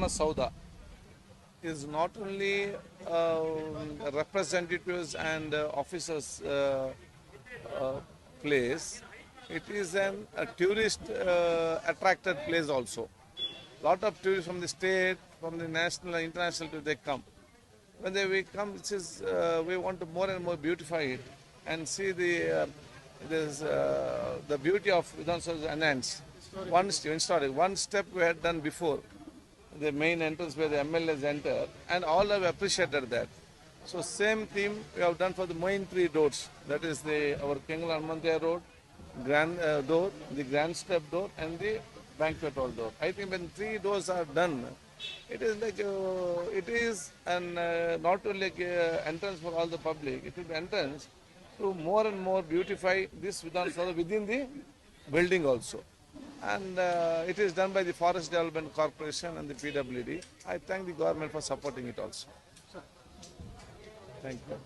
Vidhana Saudha is not only representatives and officers uh, place, it is a tourist attracted place also. Lot of tourists from the state, from the national and international, they come. When we come, we want to more and more beautify it and see the beauty of Vidhan Saudha enhanced. One step we had done before the main entrance where the MLAs enter, and all have appreciated that. So same theme we have done for the main three doors. That is our Kengal Hanumanthaya Road, Grand door, the Grand Step door, and the Banquet Hall door. I think when three doors are done, it is like it is an not only like entrance for all the public. It will be entrance to more and more beautify this Vidhan Saudha within the building also. And it is done by the Forest Development Corporation and the PWD. I thank the government for supporting it also. Thank you.